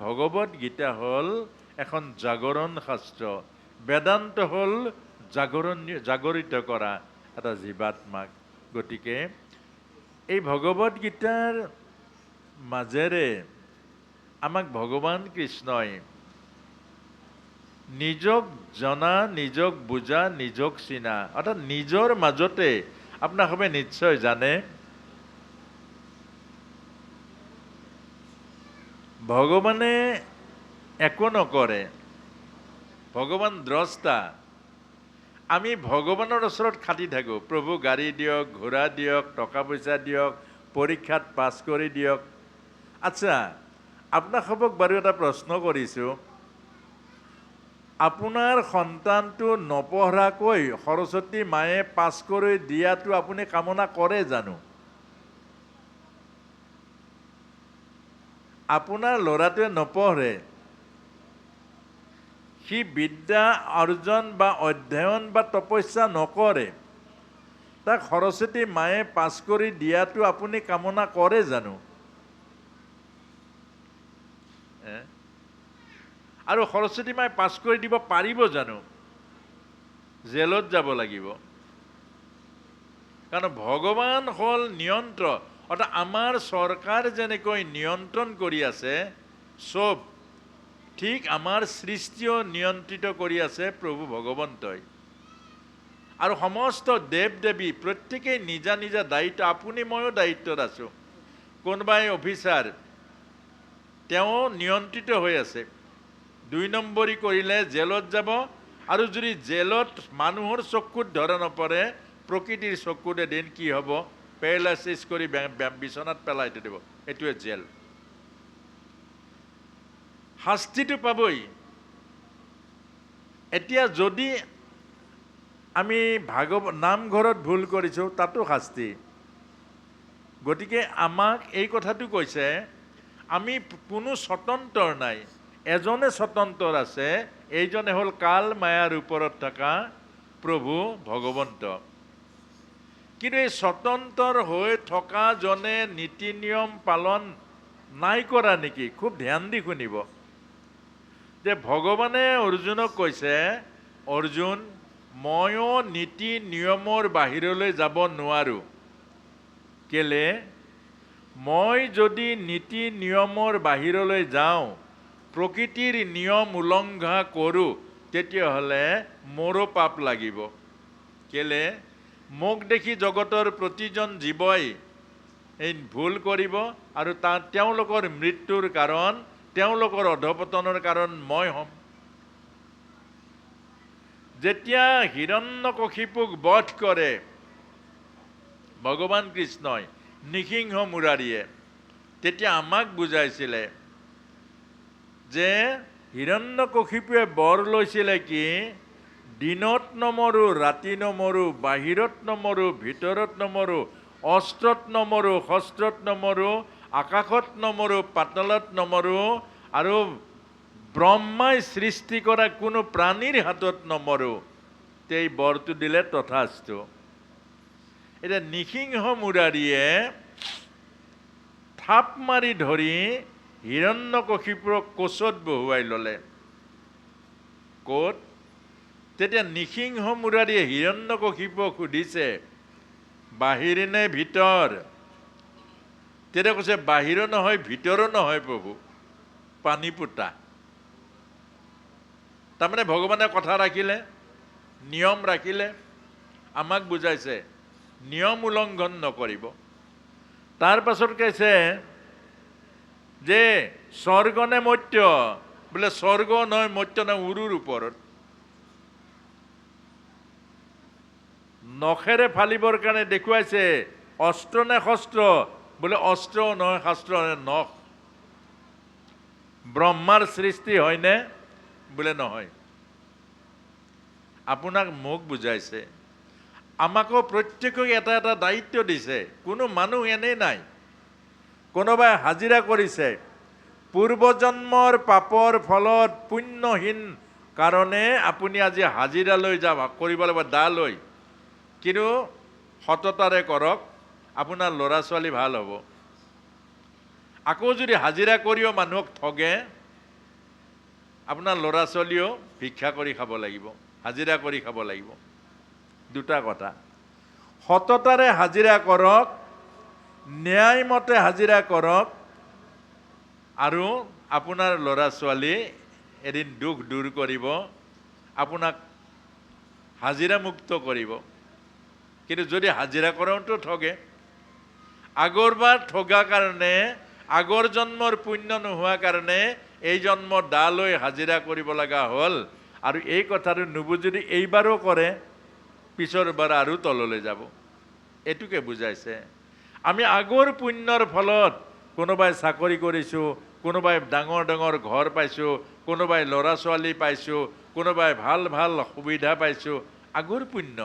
ভগৱত গীতা হ'ল এখন জাগৰণ শাস্ত্ৰ, বেদান্ত হ'ল জাগৰিত কৰা এটা জীৱাত্মাক। গতিকে এই ভগৱত গীতাৰ মাজেৰে আমাক ভগৱান কৃষ্ণই নিজক জনা, নিজক বুজা, নিজক চিনা, অৰ্থাৎ নিজৰ মাজতে আপোনালোকে নিশ্চয় জানে ভগৱানে একো নকৰে, ভগৱান দ্ৰষ্টা। আমি ভগৱানৰ ওচৰত খাটি থাকোঁ, প্ৰভু গাড়ী দিয়ক, ঘোঁৰা দিয়ক, টকা পইচা দিয়ক, পৰীক্ষাত পাছ কৰি দিয়ক। আচ্ছা, আপোনালোকক বাৰু এটা প্ৰশ্ন কৰিছোঁ, আপোনাৰ সন্তানটো নপঢ়াকৈ সৰস্বতী মায়ে পাছ কৰি দিয়াটো আপুনি কামনা কৰে জানো? আপোনাৰ ল'ৰাটোৱে নপঢ়ে, সি বিদ্যা অৰ্জন বা অধ্যয়ন বা তপস্যা নকৰে, তাক সৰস্বতী মায়ে পাছ কৰি দিয়াটো আপুনি কামনা কৰে জানো? আৰু সৰস্বতী মায়ে পাছ কৰি দিব পাৰিব জানো? জেলত যাব লাগিব। কাৰণ ভগৱান হ'ল নিয়ন্ত্ৰক, অৰ্থাৎ আমাৰ চৰকাৰ যেনেকৈ নিয়ন্ত্ৰণ কৰি আছে চব, ঠিক আমাৰ সৃষ্টিও নিয়ন্ত্ৰিত কৰি আছে প্ৰভু ভগৱন্তই। আৰু সমস্ত দেৱ দেৱী প্ৰত্যেকেই নিজা নিজা দায়িত্ব, আপুনি ময়ো দায়িত্বত আছোঁ। কোনোবাই অফিচাৰ, তেওঁ নিয়ন্ত্ৰিত হৈ আছে, 2 নম্বৰী কৰিলে জেলত যাব, আৰু যদি জেলত মানুহৰ চকুত ধৰা নপৰে, প্ৰকৃতিৰ চকুত এদিন কি হ'ব, পেৰালাইচিছ কৰি বিচনাত পেলাই থৈ দিব, এইটোৱে জেল। শাস্তিটো পাবই। এতিয়া যদি আমি নামঘৰত ভুল কৰিছোঁ, তাতো শাস্তি। গতিকে আমাক এই কথাটো কৈছে, আমি কোনো স্বতন্ত্ৰ নাই, এজনে স্বতন্ত্ৰ আছে, এইজনে হ'ল কাল মায়াৰ ওপৰত থকা প্ৰভু ভগৱন্ত। কিন্তু এই স্বতন্ত্ৰ হৈ থকা জনে নীতি নিয়ম পালন নাই কৰা নেকি? খুব ধ্যান দি শুনিব যে ভগৱানে অৰ্জুনক কৈছে, অৰ্জুন, ময়ো নীতি নিয়মৰ বাহিৰলৈ যাব নোৱাৰোঁ। কেলে? মই যদি নীতি নিয়মৰ বাহিৰলৈ যাওঁ, প্ৰকৃতিৰ নিয়ম উলংঘা কৰোঁ, তেতিয়াহ'লে মোৰো পাপ লাগিব। কেলে? মোক দেখি জগতৰ প্ৰতিজন জীৱই এই ভুল কৰিব, আৰু তেওঁলোকৰ মৃত্যুৰ কাৰণ, তেওঁলোকৰ অধপতনৰ কাৰণ মই হ'ম। যেতিয়া হিৰণ্যকশিপুক বধ কৰে ভগৱান কৃষ্ণই নৃসিংহ মুৰাৰীয়ে, তেতিয়া আমাক বুজাইছিলে যে হিৰণ্যকশিপুৱে বৰ লৈছিলে কি, দিনত নমৰোঁ, ৰাতি নমৰোঁ, বাহিৰত নমৰোঁ, ভিতৰত নমৰোঁ, অস্ত্ৰত নমৰোঁ, শস্ত্ৰত নমৰোঁ, আকাশত নমৰোঁ, পাতালত নমৰোঁ, আৰু ব্ৰহ্মাই সৃষ্টি কৰা কোনো প্ৰাণীৰ হাতত নমৰোঁ। এই বৰটো দিলে তথাস্তু। এতিয়া নৃসিংহ মুৰাৰীয়ে থাপ মাৰি ধৰি হিৰণ্যকশিপুৰক কোচত বহুৱাই ল'লে। ক'ত? তেতিয়া নৃসিংহ মুৰাৰীয়ে হিৰণ্যকশিপুক সুধিছে, বাহিৰ নে ভিতৰ? তেতিয়া কৈছে, বাহিৰো নহয়, ভিতৰো নহয় প্ৰভু, পানী পোতা। তাৰমানে ভগৱানে কথা ৰাখিলে, নিয়ম ৰাখিলে, আমাক বুজাইছে নিয়ম উলংঘন নকৰিব। তাৰ পাছত কৈছে যে স্বৰ্গ নে মৰ্ত্য? বোলে স্বৰ্গ নহয়, মৰ্ত্য নহয়, উৰুৰ ওপৰত। নখেৰে ফালিবৰ কাৰণে দেখুৱাইছে, অস্ত্ৰ নে শস্ত্ৰ? বোলে অস্ত্ৰও নহয়, শাস্ত্ৰ নহয়, নখ। ব্ৰহ্মাৰ সৃষ্টি হয়নে? বোলে নহয়। আপোনাক মোক বুজাইছে, আমাকো প্ৰত্যেকক এটা এটা দায়িত্ব দিছে। কোনো মানুহ এনেই নাই। কোনোবাই হাজিৰা কৰিছে, পূৰ্বজন্মৰ পাপৰ ফলত পুণ্যহীন কাৰণে আপুনি আজি হাজিৰালৈ কৰিব লাগিব, দা লৈ। কিন্তু সততাৰে কৰক, আপোনাৰ ল'ৰা ছোৱালী ভাল হ'ব। আকৌ যদি হাজিৰা কৰিও মানুহক ঠগে, আপোনাৰ ল'ৰা ছোৱালীও ভিক্ষা কৰি খাব লাগিব, হাজিৰা কৰি খাব লাগিব। দুটা কথা, সততাৰে হাজিৰা কৰক, ন্যায়মতে হাজিৰা কৰক, আৰু আপোনাৰ ল'ৰা ছোৱালী এদিন দুখ দূৰ কৰিব, আপোনাক হাজিৰা মুক্ত কৰিব। কিন্তু যদি হাজিৰা কৰোঁতো ঠগে, আগৰবাৰ ঠগা কাৰণে, আগৰ জন্মৰ পুণ্য নোহোৱা কাৰণে এই জন্ম দা লৈ হাজিৰা কৰিব লগা হ'ল। আৰু এই কথাটো নুবুজি যদি এইবাৰো কৰে, পিছৰ বাৰ আৰু তললৈ যাব। এইটোকে বুজাইছে। আমি আগৰ পুণ্যৰ ফলত কোনোবাই চাকৰি কৰিছোঁ, কোনোবাই ডাঙৰ ডাঙৰ ঘৰ পাইছোঁ, কোনোবাই ল'ৰা ছোৱালী পাইছোঁ, কোনোবাই ভাল ভাল সুবিধা পাইছোঁ, আগৰ পুণ্য।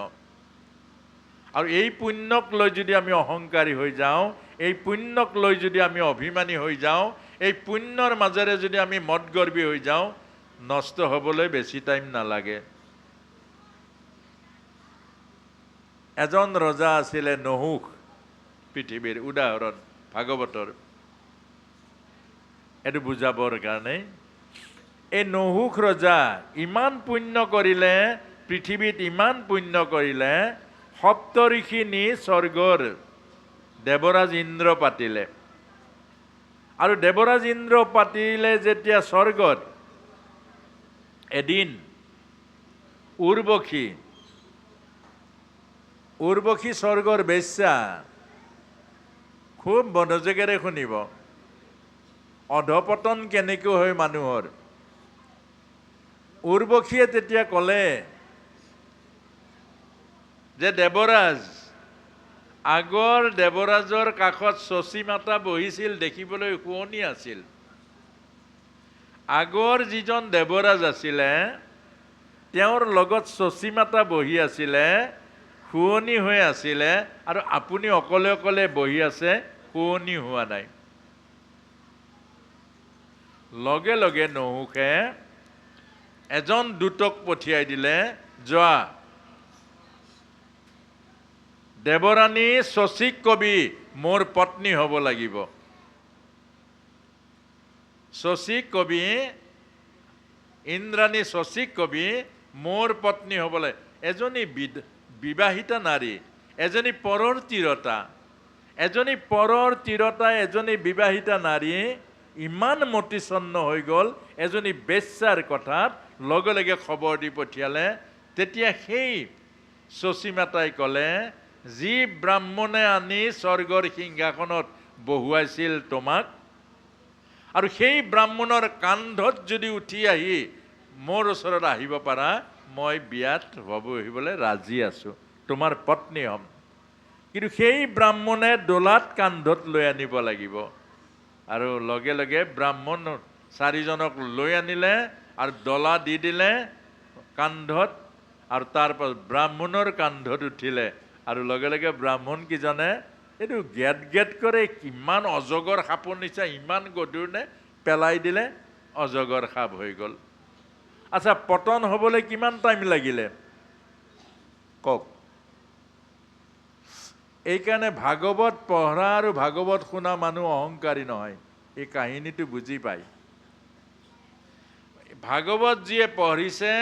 আৰু এই পুণ্যক লৈ যদি আমি অহংকাৰী হৈ যাওঁ, এই পুণ্যক লৈ যদি আমি অভিমানী হৈ যাওঁ, এই পুণ্যৰ মাজেৰে যদি আমি মদগৰ্বী হৈ যাওঁ, নষ্ট হ'বলৈ বেছি টাইম নালাগে। এজন ৰজা আছিলে নহুষ, পৃথিৱীৰ উদাহৰণ ভাগৱতৰ, এইটো বুজাবৰ কাৰণে। এই নহুষ ৰজা ইমান পুণ্য কৰিলে, পৃথিৱীত ইমান পুণ্য কৰিলে, সপ্ত ঋষি নি স্বৰ্গৰ দেৱৰাজ ইন্দ্ৰ পাতিলে। আৰু দেৱৰাজ ইন্দ্ৰ পাতিলে যেতিয়া স্বৰ্গত, এদিন উৰ্বশী স্বৰ্গৰ বেশ্যা, খুব মনোযোগেৰে শুনিব, অধপতন কেনেকৈ হয় মানুহৰ। উৰ্বশীয়ে তেতিয়া ক'লে যে দেৱৰাজ, আগৰ দেৱৰাজৰ কাষত শচী মাতা বহিছিল, দেখিবলৈ শুৱনি আছিল। আগৰ যিজন দেৱৰাজ আছিলে, তেওঁৰ লগত শচী মাতা বহি আছিলে, শুৱনি হৈ আছিলে, আৰু আপুনি অকলে অকলে বহি আছে, শুৱনি হোৱা নাই। লগে লগে নহুষে এজন দূতক পঠিয়াই দিলে, যোৱা দেৱৰাণী শচীক কবি মোৰ পত্নী হ'ব লাগিব। শচীক কবি, ইন্দ্ৰাণী শচীক কবি মোৰ পত্নী হ'ব লাগে। এজনী বিবাহিতা নাৰী, এজনী পৰৰ তিৰতা, এজনী বিবাহিতা নাৰী ইমান মতিছন্ন হৈ গ'ল, এজনী বেশ্যাৰ কথাত লগে লগে খবৰ দি পঠিয়ালে। তেতিয়া সেই শচী মাতাই ক'লে, যি ব্ৰাহ্মণে আনি স্বৰ্গৰ সিংহাসনত বহুৱাইছিল তোমাক, আৰু সেই ব্ৰাহ্মণৰ কান্ধত যদি উঠি আহি মোৰ ওচৰত আহিব পাৰা, মই বিয়াত বহিবলৈ ৰাজি আছোঁ, তোমাৰ পত্নী হ'ম। কিন্তু সেই ব্ৰাহ্মণে দোলাত কান্ধত লৈ আনিব লাগিব। আৰু লগে লগে ব্ৰাহ্মণ চাৰিজনক লৈ আনিলে আৰু ডলা দি দিলে কান্ধত, আৰু তাৰপাছত ব্ৰাহ্মণৰ কান্ধত উঠিলে। আৰু লগে লগে ব্ৰাহ্মণ কিজনে এইটো গেট কৰে, কিমান অজগৰ সাপৰ নিচা, ইমান গধুৰ নে, পেলাই দিলে, অজগৰ সাপ হৈ গ'ল। আচ্ছা, পতন হ'বলৈ কিমান টাইম লাগিলে কওক? এইকাৰণে ভাগৱত পঢ়া আৰু ভাগৱত শুনা মানুহ অহংকাৰী নহয়, এই কাহিনীটো বুজি পায়। ভাগৱত যিয়ে পঢ়িছে,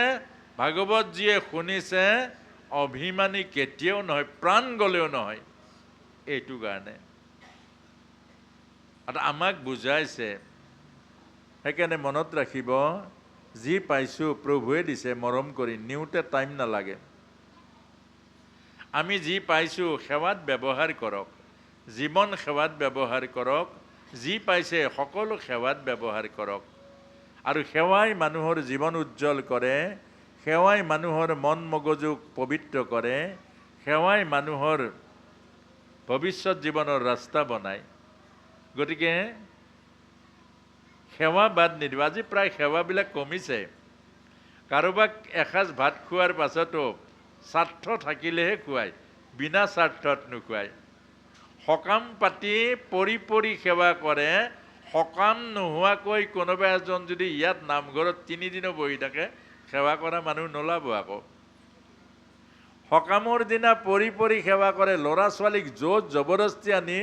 ভাগৱত যিয়ে শুনিছে, অভিমানী কেতিয়াও নহয়, প্ৰাণ গ'লেও নহয়। এইটো কাৰণে আৰু আমাক বুজাইছে। সেইকাৰণে মনত ৰাখিব, যি পাইছোঁ প্ৰভুৱে দিছে, মৰম কৰি নিওঁতে টাইম নালাগে। আমি যি পাইছোঁ সেৱাত ব্যৱহাৰ কৰক, জীৱন সেৱাত ব্যৱহাৰ কৰক, যি পাইছে সকলো সেৱাত ব্যৱহাৰ কৰক। আৰু সেৱাই মানুহৰ জীৱন উজ্জ্বল কৰে, সেৱাই মানুহৰ মন মগজুক পবিত্ৰ কৰে, সেৱাই মানুহৰ ভৱিষ্যত জীৱনৰ ৰাস্তা বনায়। গতিকে সেৱা বাদ নিদিব। আজি প্ৰায় সেৱাবিলাক কমিছে। কাৰোবাক এসাঁজ ভাত খোৱাৰ পাছতো স্বাৰ্থ থাকিলেহে খুৱায়, বিনা স্বাৰ্থত নোখোৱায়। সকাম পাতি পৰি সেৱা কৰে, সকাম নোহোৱাকৈ কোনোবা এজন যদি ইয়াত নামঘৰত 3 দিনো বহি থাকে, সেৱা কৰা মানুহ নোলাব আকৌ। সকামৰ দিনা পৰি সেৱা কৰে, ল'ৰা ছোৱালীক জোৰ জবৰদস্তি আনি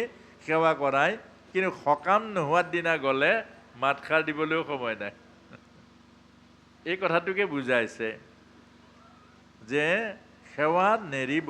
সেৱা কৰায়, কিন্তু সকাম নোহোৱাৰ দিনা গ'লে মাতষাৰ দিবলৈও সময় নাই। এই কথাটোকে বুজাইছে যে সেৱা নেৰিব